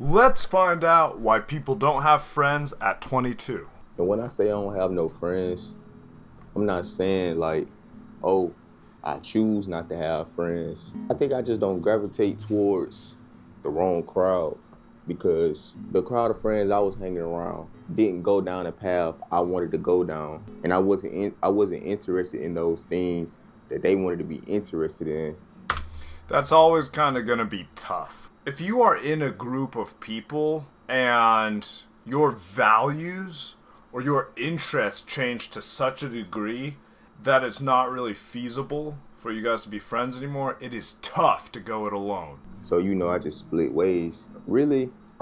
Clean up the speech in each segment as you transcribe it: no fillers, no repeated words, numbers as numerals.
Let's find out why people don't have friends at 22. And when I say I don't have no friends, I'm not saying like, oh, I choose not to have friends. I think I just don't gravitate towards the wrong crowd because the crowd of friends I was hanging around didn't go down the path I wanted to go down, and I wasn't interested in those things that they wanted to be interested in. That's always kind of going to be tough. If you are in a group of people and your values or your interests change to such a degree that it's not really feasible for you guys to be friends anymore, it is tough to go it alone. So I just split ways. I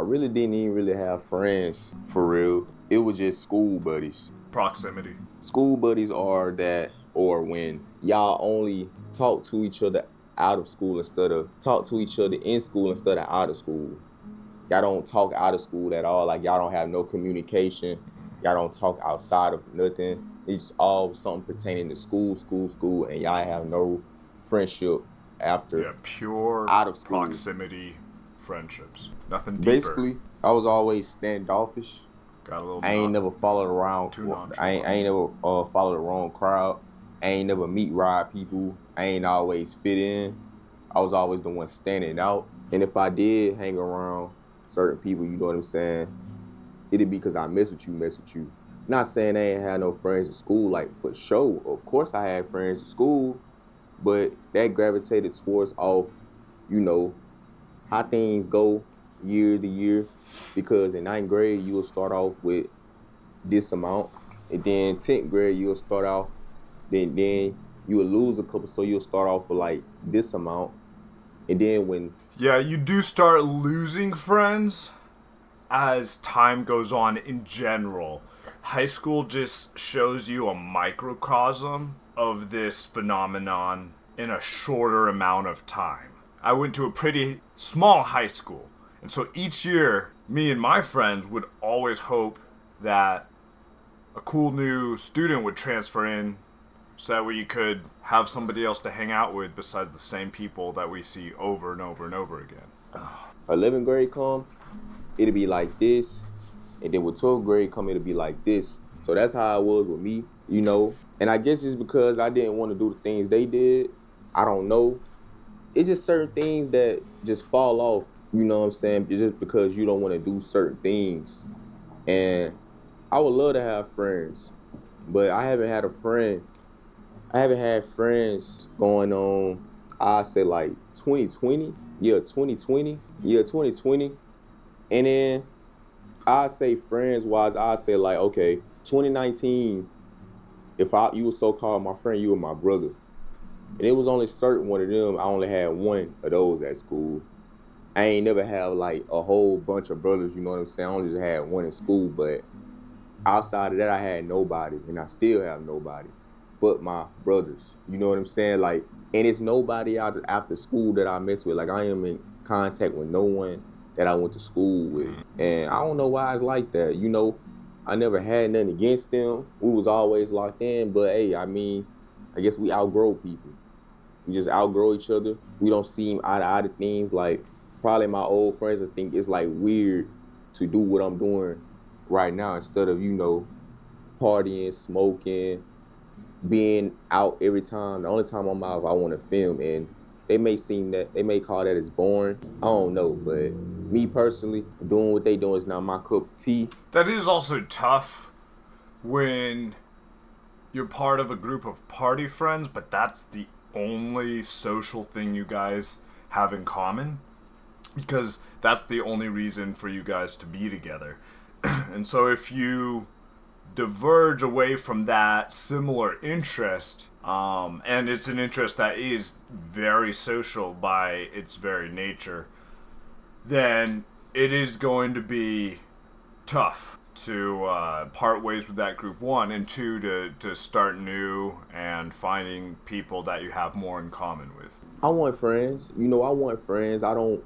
really didn't even really have friends for real. It was just school buddies. Proximity. School buddies are that, or when y'all only talk to each other out of school instead of talk to each other in school instead of out of school. Y'all don't talk out of school at all. Like, y'all don't have no communication. Y'all don't talk outside of nothing. It's all something pertaining to school, and y'all have no friendship after. Yeah, pure out of school. Proximity friendships. Nothing deeper. Basically, I was always standoffish. Got a little. I ain't never followed around. I ain't never followed the wrong crowd. I ain't never meet ride people. I ain't always fit in. I was always the one standing out. And if I did hang around certain people, you know what I'm saying, it'd be because I mess with you. Not saying I ain't had no friends in school, like for sure. Of course I had friends in school, but that gravitated towards how things go year to year. Because in 9th grade, you'll start off with this amount. And then 10th grade, you'll start off, then you'll lose a couple, so you'll start off with like this amount. And then when... Yeah, you do start losing friends as time goes on in general. High school just shows you a microcosm of this phenomenon in a shorter amount of time. I went to a pretty small high school, and so each year, me and my friends would always hope that a cool new student would transfer in so that we could have somebody else to hang out with besides the same people that we see over and over and over again. 11th grade come, it'll be like this, and then when 12th grade come, it'll be like this. So that's how it was with me, And I guess it's because I didn't want to do the things they did. I don't know. It's just certain things that just fall off, you know what I'm saying? Just because you don't want to do certain things. And I would love to have friends, but I haven't had friends going on, I say like 2020. Yeah, 2020. And then I say friends-wise, I say like, okay, 2019, if you were so-called my friend, you were my brother. And it was only certain one of them, I only had one of those at school. I ain't never have like a whole bunch of brothers, you know what I'm saying? I only just had one in school, but outside of that, I had nobody, and I still have nobody but my brothers, you know what I'm saying? Like, and it's nobody out after school that I mess with. Like, I am in contact with no one that I went to school with. And I don't know why it's like that, I never had nothing against them. We was always locked in, but hey, I guess we outgrow people. We just outgrow each other. We don't seem eye to eye to things. Like, probably my old friends would think it's like weird to do what I'm doing right now instead of, partying, smoking, being out every time. The only time I'm out, I want to film, and they may call that as boring. I don't know, but me personally, doing what they doing is not my cup of tea. That is also tough when you're part of a group of party friends, but that's the only social thing you guys have in common, because that's the only reason for you guys to be together. And so if you diverge away from that similar interest, and it's an interest that is very social by its very nature, then it is going to be tough to part ways with that group, one, and two, to start new and finding people that you have more in common with. I want friends. I want friends. I ain't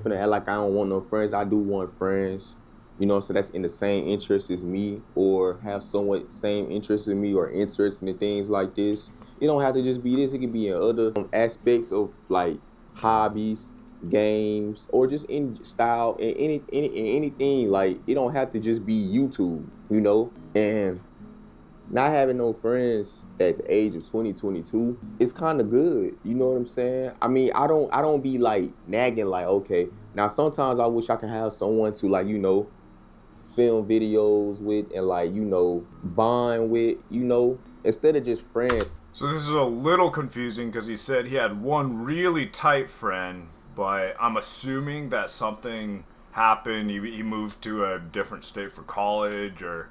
finna act like I don't want no friends. I do want friends. So that's in the same interest as me, or have somewhat same interest in me, or interest in things like this. It don't have to just be this. It could be in other aspects of like hobbies, games, or just in style and anything. Like it don't have to just be YouTube, you know. And not having no friends at the age of 2022 is kind of good. You know what I'm saying? I mean, I don't be like nagging like, okay. Now sometimes I wish I could have someone to like, film videos with and like, bond with, instead of just friends. So this is a little confusing because he said he had one really tight friend, but I'm assuming that something happened. He moved to a different state for college, or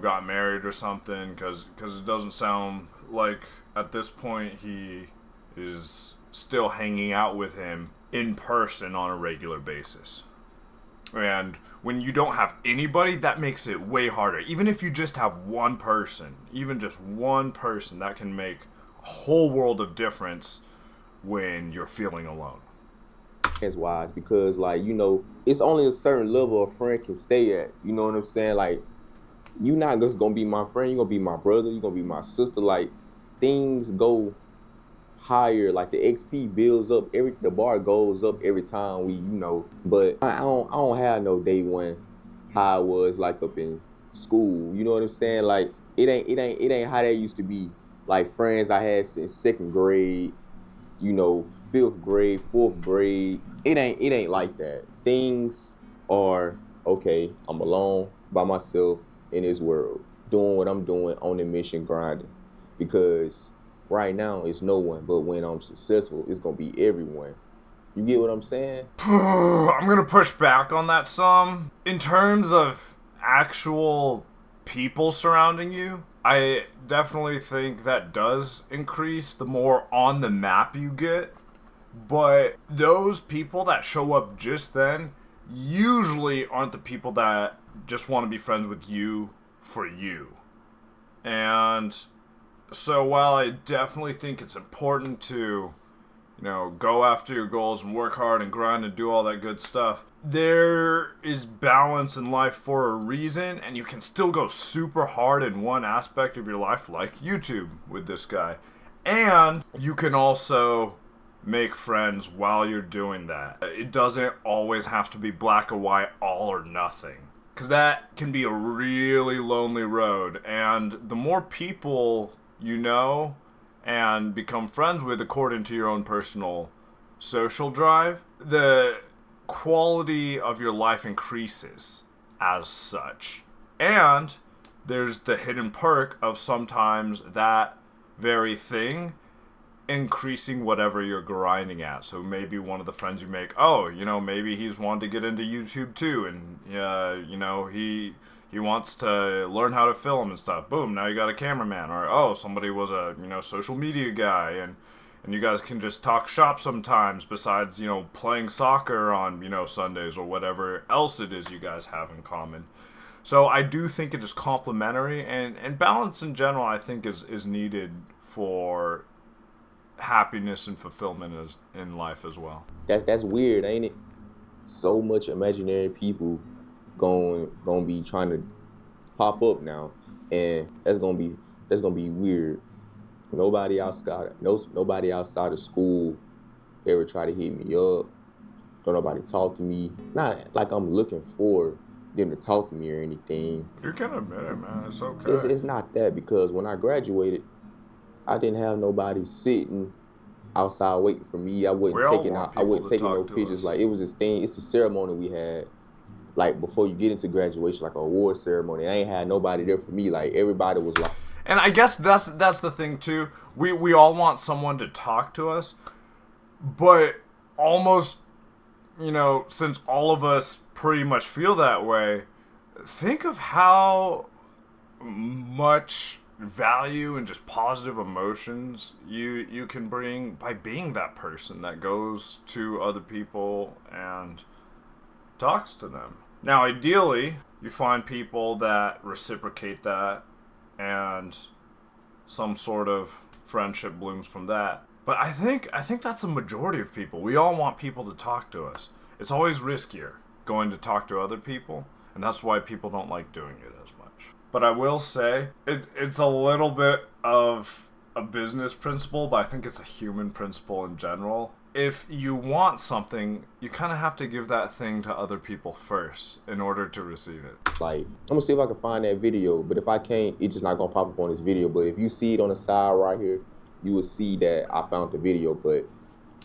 got married or something. Because it doesn't sound like at this point he is still hanging out with him in person on a regular basis. And when you don't have anybody, that makes it way harder. Even if you just have one person, even just one person, that can make a whole world of difference when you're feeling alone. Wise, because like, it's only a certain level a friend can stay at. You know what I'm saying? Like, you're not just gonna be my friend, you're gonna be my brother, you're gonna be my sister. Like, things go higher, like the XP builds up, the bar goes up every time but I don't have no day one how I was like up in school. You know what I'm saying? Like it ain't how that used to be. Like friends I had since second grade, fifth grade, fourth grade. It ain't like that. Things are okay, I'm alone by myself in this world, doing what I'm doing on the mission, grinding. Because right now, it's no one, but when I'm successful, it's gonna be everyone. You get what I'm saying? I'm gonna push back on that some. In terms of actual people surrounding you, I definitely think that does increase the more on the map you get. But those people that show up just then usually aren't the people that just want to be friends with you for you. And so while I definitely think it's important to, go after your goals and work hard and grind and do all that good stuff, there is balance in life for a reason, and you can still go super hard in one aspect of your life, like YouTube with this guy. And you can also make friends while you're doing that. It doesn't always have to be black or white, all or nothing. Because that can be a really lonely road. And the more people you know and become friends with according to your own personal social drive, the quality of your life increases as such. And there's the hidden perk of sometimes that very thing increasing whatever you're grinding at. So maybe one of the friends you make, maybe he's wanted to get into YouTube too, and he wants to learn how to film and stuff. Boom, now you got a cameraman. Or somebody was a social media guy, and you guys can just talk shop sometimes besides playing soccer on Sundays or whatever else it is you guys have in common. So I do think it is complementary, and balance in general I think is needed for happiness and fulfillment in life as well. That's weird, ain't it? So much imaginary people gonna be trying to pop up now, and that's gonna be weird. Nobody outside of school ever try to hit me up. Don't nobody talk to me. Not like I'm looking for them to talk to me or anything. You can admit it, man. It's okay. It's not that, because when I graduated, I didn't have nobody sitting outside waiting for me. I wasn't taking no pictures. Like, it was this thing. It's the ceremony we had, like, before you get into graduation, like a award ceremony. I ain't had nobody there for me. Like, everybody was like. And I guess that's the thing too. We all want someone to talk to us, but almost, since all of us pretty much feel that way, think of how much value and just positive emotions you can bring by being that person that goes to other people and talks to them. Now, ideally, you find people that reciprocate that and some sort of friendship blooms from that. But I think that's the majority of people. We all want people to talk to us. It's always riskier going to talk to other people, and that's why people don't like doing it as much. But I will say, it's a little bit of a business principle, but I think it's a human principle in general. if you want something, you kind of have to give that thing to other people first in order to receive it. Like, I'm gonna see if I can find that video, but if I can't, it's just not gonna pop up on this video. But if you see it on the side right here, you will see that I found the video. But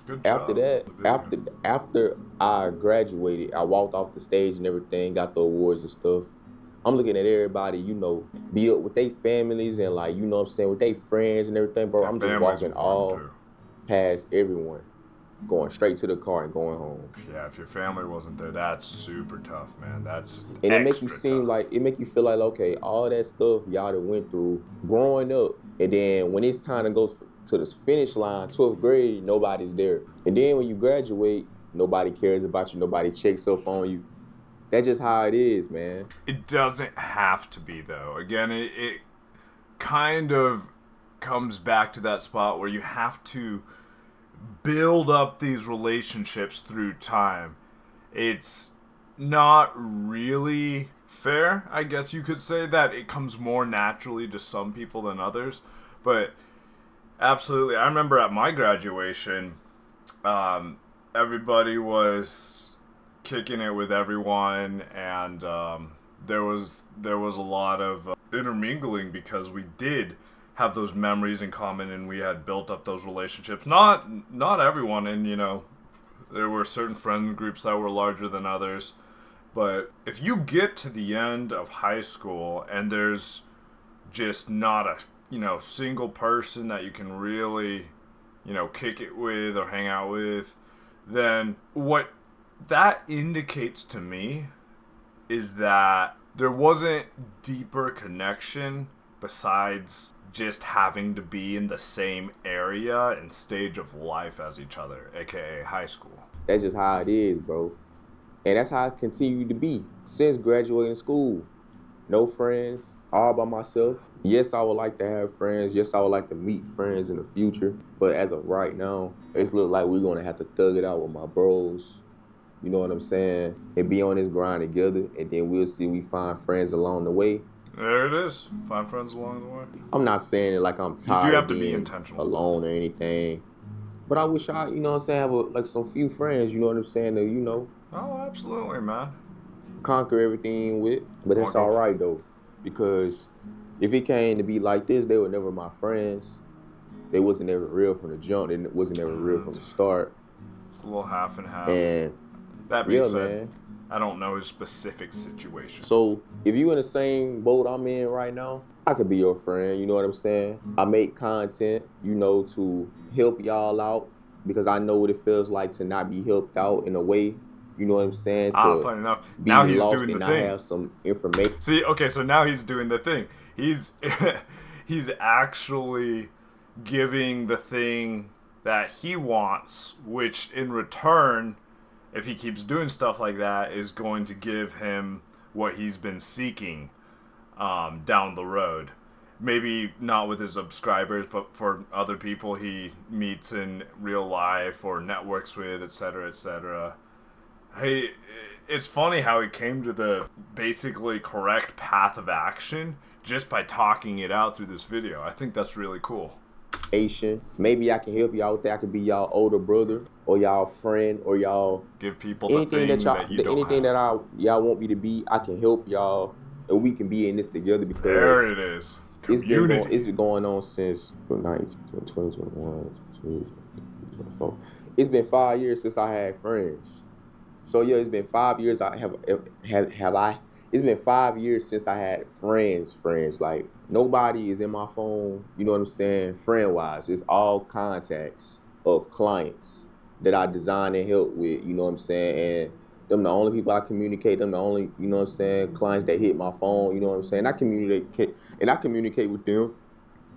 Good after job. that, The video. after I graduated, I walked off the stage and everything, got the awards and stuff. I'm looking at everybody, you know, be up with their families and like, you know what I'm saying, with their friends and everything, bro. Yeah, I'm just family's walking important, all too. past everyone, going straight to the car and going home. Yeah, if your family wasn't there, that's super tough, man. That's And it makes you extra seem tough. like, it make you feel like, okay, all that stuff y'all done went through growing up, and then when it's time to go to the finish line, 12th grade, nobody's there. And then when you graduate, nobody cares about you, nobody checks up on you. That's just how it is, man. It doesn't have to be, though. Again, it kind of comes back to that spot where you have to build up these relationships through time. It's not really fair, I guess you could say, that it comes more naturally to some people than others. But absolutely, I remember at my graduation, everybody was kicking it with everyone, and there was a lot of intermingling because we did have those memories in common and we had built up those relationships. Not everyone, and you know, there were certain friend groups that were larger than others. But if you get to the end of high school and there's just not a, you know, single person that you can really, you know, kick it with or hang out with, then what that indicates to me is that there wasn't deeper connection besides just having to be in the same area and stage of life as each other, aka high school. That's just how it is, bro. And that's how I continue to be since graduating school. No friends, all by myself. Yes, I would like to have friends. Yes, I would like to meet friends in the future. But as of right now, it looks like we're gonna have to thug it out with my bros. You know what I'm saying? And be on this grind together, and then we'll see we find friends along the way. There it is. Find friends along the way. I'm not saying it like I'm tired have of to be being intentional. alone or anything. But I wish I, you know what I'm saying, have like some few friends, you know what I'm saying, that, you know, Oh, absolutely, man. conquer everything with. But that's all right, though. Because if it came to be like this, they were never my friends. They wasn't ever real from the jump. They wasn't ever real from the start. It's a little half and half. And That being yeah, said, man. I don't know his specific situation. So if you in the same boat I'm in right now, I could be your friend, you know what I'm saying? I make content, you know, to help y'all out because I know what it feels like to not be helped out in a way, you know what I'm saying? To Funny enough, be now he's lost doing and the not thing. have some information. See, okay, so now he's doing the thing. He's he's actually giving the thing that he wants, which in return, if he keeps doing stuff like that, is going to give him what he's been seeking down the road. Maybe not with his subscribers, but for other people he meets in real life or networks with, etc., etc. Hey, it's funny how he came to the basically correct path of action just by talking it out through this video. I think that's really cool. Maybe I can help y'all with that. I could be y'all older brother or y'all friend or y'all Give people the anything thing that y'all that you don't anything have. that y'all want me to be. I can help y'all and we can be in this together because There it is. Community. it's been going on since 2021, 2024. It's been 5 years since I had friends. So yeah, it's been 5 years. It's been 5 years since I had friends. Like nobody is in my phone. You know what I'm saying? Friend wise, it's all contacts of clients that I design and help with. You know what I'm saying? And them the only people I communicate. Them the only, you know what I'm saying, clients that hit my phone. You know what I'm saying? I communicate with them.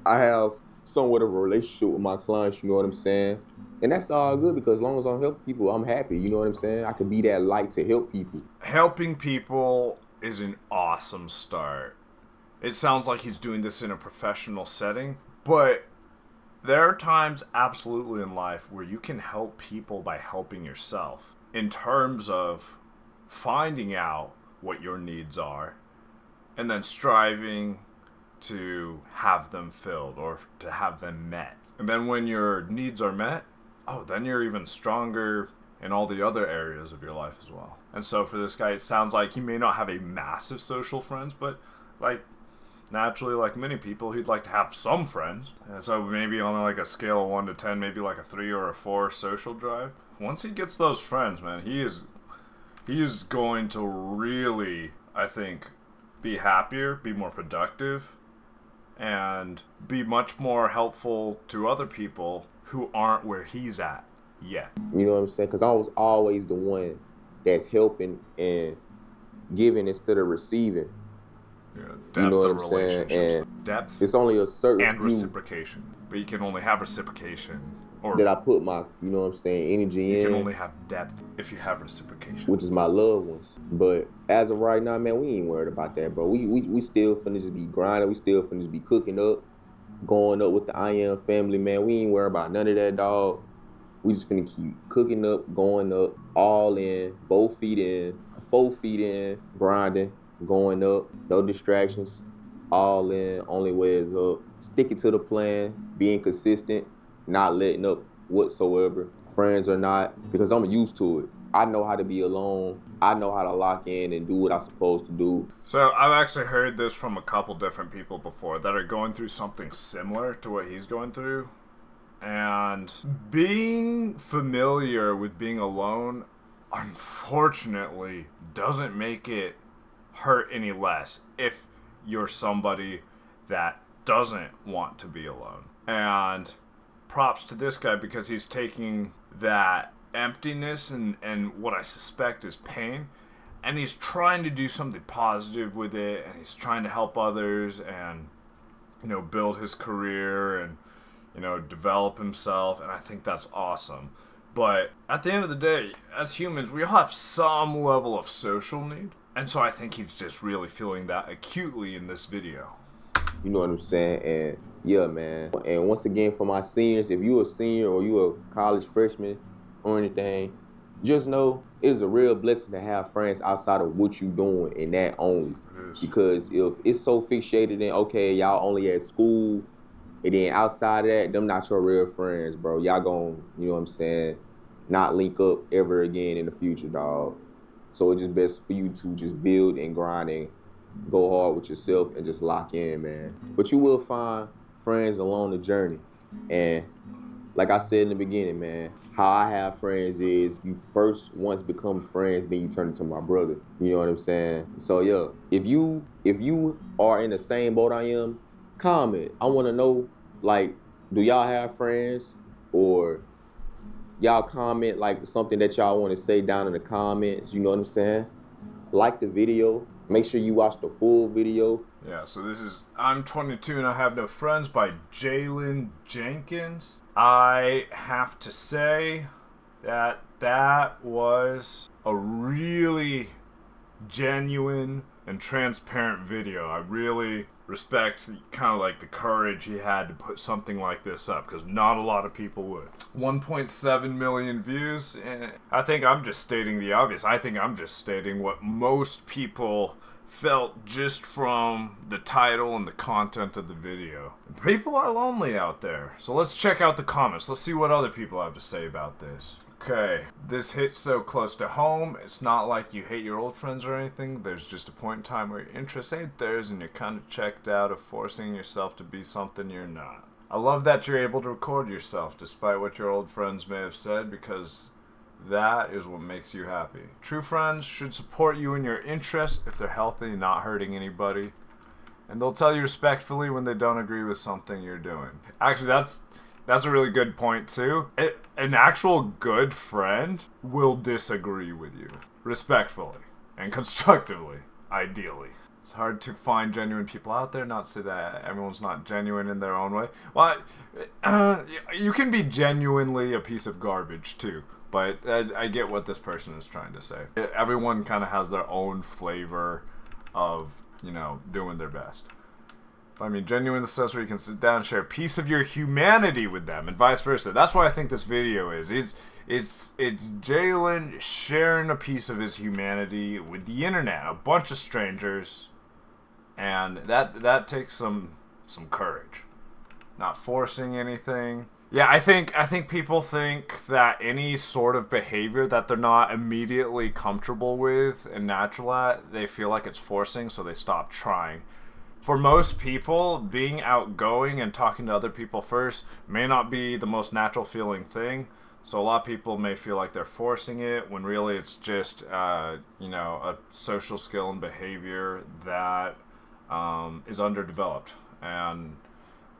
I have somewhat of a relationship with my clients. You know what I'm saying? And that's all good because as long as I'm helping people, I'm happy. You know what I'm saying? I can be that light to help people. Helping people is an awesome start. It sounds like he's doing this in a professional setting, but there are times absolutely in life where you can help people by helping yourself in terms of finding out what your needs are and then striving to have them filled or to have them met. And then when your needs are met, oh, then you're even stronger in all the other areas of your life as well. And so for this guy, it sounds like he may not have a massive social friends, but like naturally, like many people, he'd like to have some friends. And so maybe on like a scale of 1 to 10, maybe like a 3 or a 4 social drive. Once he gets those friends, man, he is going to really, I think, be happier, be more productive, and be much more helpful to other people who aren't where he's at yet. You know what I'm saying? Because I was always the one that's helping and giving instead of receiving. Yeah, depth You know what of I'm saying? relationships, And depth it's only a certain and few reciprocation. But you can only have reciprocation, or that I put my, you know what I'm saying, energy you in, can only have depth if you have reciprocation. which is my loved ones. But as of right now, man, we ain't worried about that, bro. We still finna just be grinding. We still finna just be cooking up, going up with the I Am family, man. We ain't worried about none of that, dog. We just finna keep cooking up, going up, all in, both feet in, 4 feet in, grinding, going up, no distractions, all in, only way is up. Sticking to the plan, being consistent, not letting up whatsoever. Friends or not, because I'm used to it. I know how to be alone. I know how to lock in and do what I'm supposed to do. So I've actually heard this from a couple different people before that are going through something similar to what he's going through. And being familiar with being alone, unfortunately, doesn't make it hurt any less if you're somebody that doesn't want to be alone. And props to this guy because he's taking that emptiness and what I suspect is pain, and he's trying to do something positive with it, and he's trying to help others and, you know, build his career and, you know, develop himself, and I think that's awesome. But at the end of the day, as humans, we all have some level of social need, and so I think he's just really feeling that acutely in this video. You know what I'm saying? And yeah, man. And once again, for my seniors, if you a senior or you a college freshman or anything, just know it's a real blessing to have friends outside of what you doing and that only. It is. Because if it's so fixated in, okay, y'all only at school, and then outside of that, them not your real friends, bro. Y'all gon', you know what I'm saying, not link up ever again in the future, dog. So it's just best for you to just build and grind and go hard with yourself and just lock in, man. But you will find friends along the journey. And like I said in the beginning, man, how I have friends is you first once become friends, then you turn into my brother. You know what I'm saying? So yeah, if you are in the same boat I am, comment. I want to know, like, do y'all have friends? Or y'all comment like something that y'all want to say down in the comments. You know what I'm saying? Like the video. Make sure you watch the full video. Yeah, so this is I'm 22 and I Have No Friends by Jalen Jenkins. I have to say that that was a really genuine and transparent video. I really respect kind of like the courage he had to put something like this up, because not a lot of people would. 1.7 million views. I think I'm just stating the obvious. I think I'm just stating what most people felt just from the title and the content of the video. People are lonely out there. So let's check out the comments. Let's see what other people have to say about this. Okay, this hits so close to home. It's not like you hate your old friends or anything. There's just a point in time where your interests ain't theirs and you're kind of checked out of forcing yourself to be something you're not. I love that you're able to record yourself despite what your old friends may have said, because that is what makes you happy. True friends should support you in your interests if they're healthy, not hurting anybody. And they'll tell you respectfully when they don't agree with something you're doing. Actually, that's a really good point too. An actual good friend will disagree with you respectfully and constructively, ideally. It's hard to find genuine people out there. Not to say that everyone's not genuine in their own way. Well, you can be genuinely a piece of garbage too. But I get what this person is trying to say. Everyone kind of has their own flavor of, you know, doing their best. I mean, genuine says where you can sit down and share a piece of your humanity with them, and vice versa. That's what I think this video is. It's Jalen sharing a piece of his humanity with the internet, a bunch of strangers, and that takes some courage. Not forcing anything, Yeah, I think people think that any sort of behavior that they're not immediately comfortable with and natural at, they feel like it's forcing, so they stop trying. For most people, being outgoing and talking to other people first may not be the most natural feeling thing. So a lot of people may feel like they're forcing it when really it's just, a social skill and behavior that is underdeveloped. And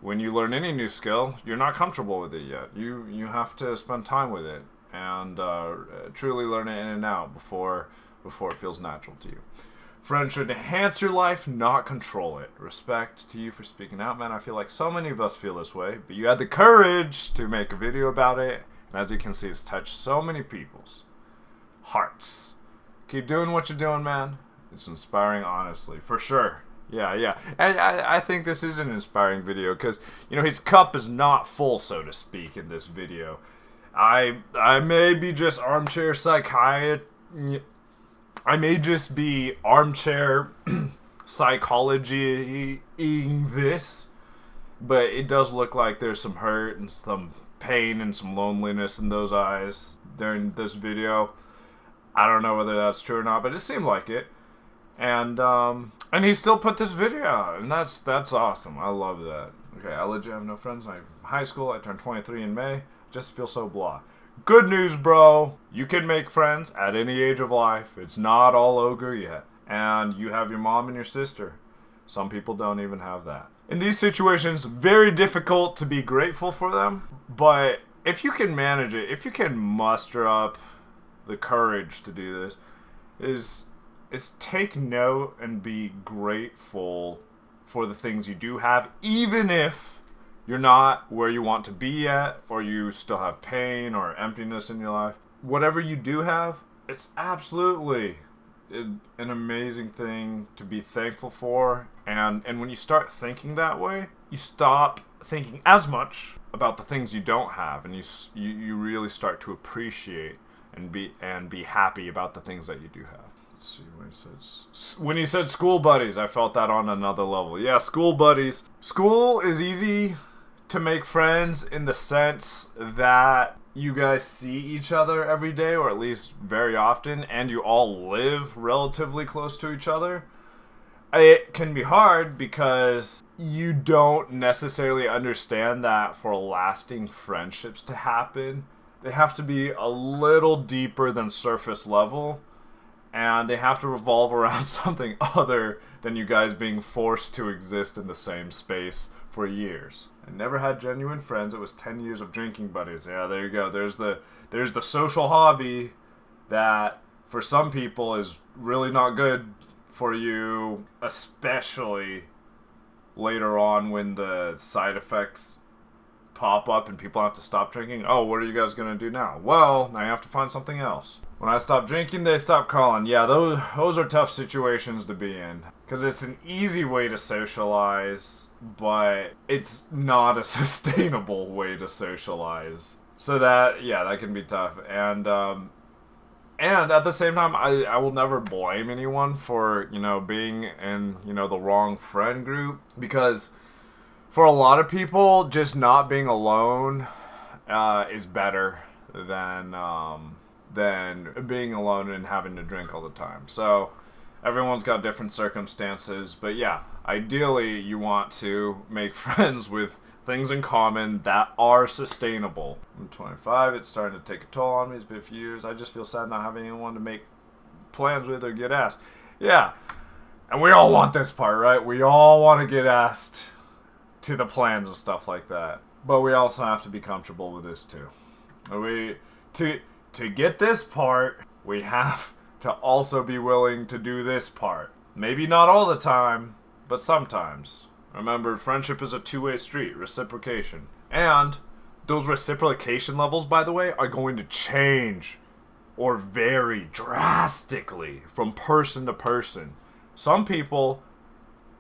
when you learn any new skill, you're not comfortable with it yet. You have to spend time with it and truly learn it in and out before it feels natural to you. Friends should enhance your life, not control it. Respect to you for speaking out, man. I feel like so many of us feel this way, but you had the courage to make a video about it. And as you can see, it's touched so many people's hearts. Keep doing what you're doing, man. It's inspiring, honestly, for sure. Yeah. And I think this is an inspiring video because, his cup is not full, so to speak, in this video. I may be just armchair psychiatrist. I may just be armchair psychology-ing this, but it does look like there's some hurt and some pain and some loneliness in those eyes during this video. I don't know whether that's true or not, but it seemed like it. And he still put this video out, and that's awesome. I love that. Okay, I legit have no friends in high school. I turned 23 in May. Just feel so blah. Good news, bro. You can make friends at any age of life. It's not all ogre yet. And you have your mom and your sister. Some people don't even have that. In these situations, very difficult to be grateful for them. But if you can manage it, if you can muster up the courage to do this, is take note and be grateful for the things you do have, even if you're not where you want to be yet, or you still have pain or emptiness in your life. Whatever you do have, it's absolutely an amazing thing to be thankful for. And when you start thinking that way, you stop thinking as much about the things you don't have, and you really start to appreciate and be happy about the things that you do have. Let's see when he said school buddies, I felt that on another level. Yeah, school buddies. School is easy to make friends in the sense that you guys see each other every day, or at least very often, and you all live relatively close to each other. It can be hard because you don't necessarily understand that for lasting friendships to happen, they have to be a little deeper than surface level, and they have to revolve around something other than you guys being forced to exist in the same space for years. I never had genuine friends. It was 10 years of drinking buddies. Yeah, there you go. There's the social hobby that for some people is really not good for you, especially later on when the side effects pop up and people have to stop drinking. Oh, what are you guys going to do now? Well, now you have to find something else. When I stopped drinking, they stopped calling. Yeah, those are tough situations to be in. Because it's an easy way to socialize, but it's not a sustainable way to socialize. So that can be tough. And at the same time, I will never blame anyone for, being in, the wrong friend group. Because for a lot of people, just not being alone is better than being alone and having to drink all the time. So everyone's got different circumstances, but yeah, ideally you want to make friends with things in common that are sustainable. I'm 25, it's starting to take a toll on me. It's been a few years. I just feel sad not having anyone to make plans with or get asked. Yeah, and we all want this part, right? We all want to get asked to the plans and stuff like that. But we also have to be comfortable with this too. To get this part, we have to also be willing to do this part. Maybe not all the time, but sometimes. Remember, friendship is a two-way street, reciprocation. And those reciprocation levels, by the way, are going to change or vary drastically from person to person. Some people,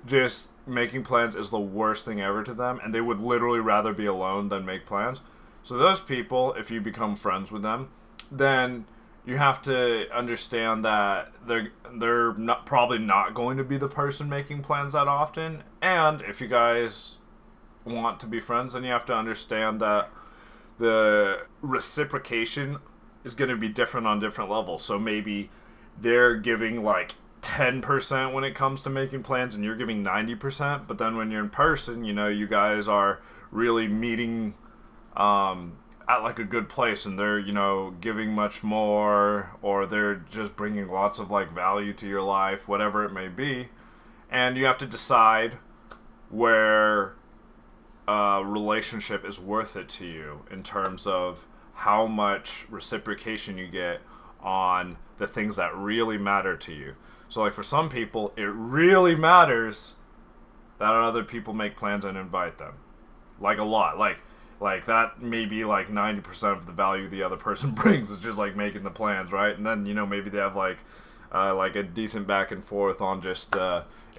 just making plans is the worst thing ever to them, and they would literally rather be alone than make plans. So those people, if you become friends with them, then you have to understand that they're probably not going to be the person making plans that often. And if you guys want to be friends, then you have to understand that the reciprocation is going to be different on different levels. So maybe they're giving like 10% when it comes to making plans and you're giving 90%, but then when you're in person, you know, you guys are really meeting at like a good place and they're, you know, giving much more, or they're just bringing lots of like value to your life, whatever it may be. And you have to decide where a relationship is worth it to you in terms of how much reciprocation you get on the things that really matter to you. So like for some people, it really matters that other people make plans and invite them. Like a lot. Like that may be like 90% of the value the other person brings is just like making the plans, right? And then, you know, maybe they have like a decent back and forth on just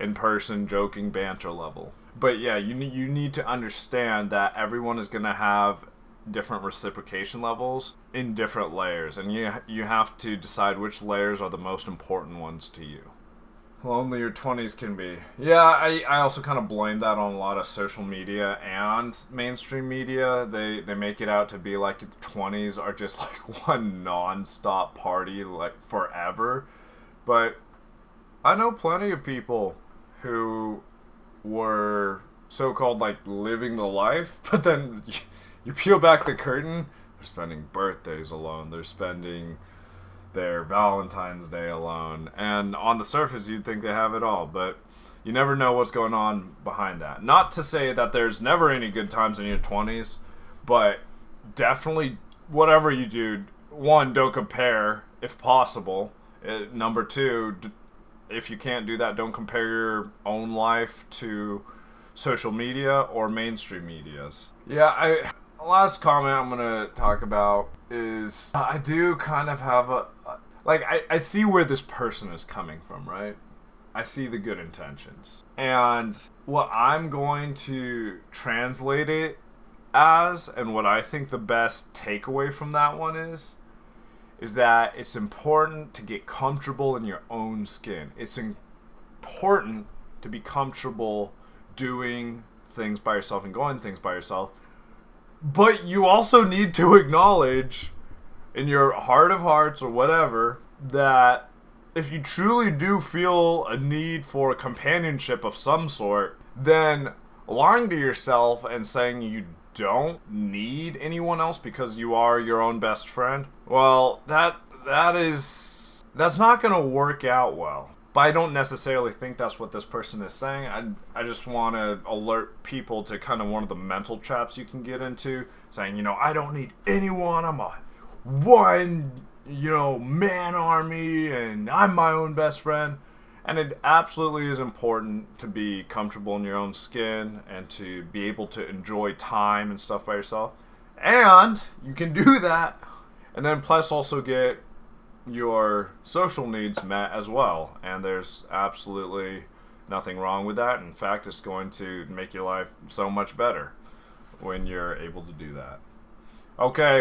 in-person joking banter level. But yeah, you need to understand that everyone is going to have different reciprocation levels in different layers, and you have to decide which layers are the most important ones to you. Lonely your 20s can be. Yeah, I also kind of blame that on a lot of social media and mainstream media. They make it out to be like the 20s are just like one non-stop party like forever. But I know plenty of people who were so-called like living the life, but then you peel back the curtain, they're spending birthdays alone, they're spending their Valentine's Day alone, and on the surface you'd think they have it all, but you never know what's going on behind that. Not to say that there's never any good times in your 20s, but definitely whatever you do, one, don't compare if possible. Number two, if you can't do that, don't compare your own life to social media or mainstream medias. Yeah, last comment I'm gonna talk about is I do kind of have I see where this person is coming from, right? I see the good intentions. And what I'm going to translate it as, and what I think the best takeaway from that one is that it's important to get comfortable in your own skin. It's important to be comfortable doing things by yourself and going things by yourself. But you also need to acknowledge in your heart of hearts or whatever that if you truly do feel a need for companionship of some sort, then lying to yourself and saying you don't need anyone else because you are your own best friend, well, that's not going to work out well. But I don't necessarily think that's what this person is saying. I just want to alert people to kind of one of the mental traps you can get into, saying, you know, I don't need anyone. I'm a one, you know, man army, and I'm my own best friend. And it absolutely is important to be comfortable in your own skin and to be able to enjoy time and stuff by yourself. And you can do that, and then plus also get your social needs met as well, and there's absolutely nothing wrong with that. In fact, it's going to make your life so much better when you're able to do that. Okay.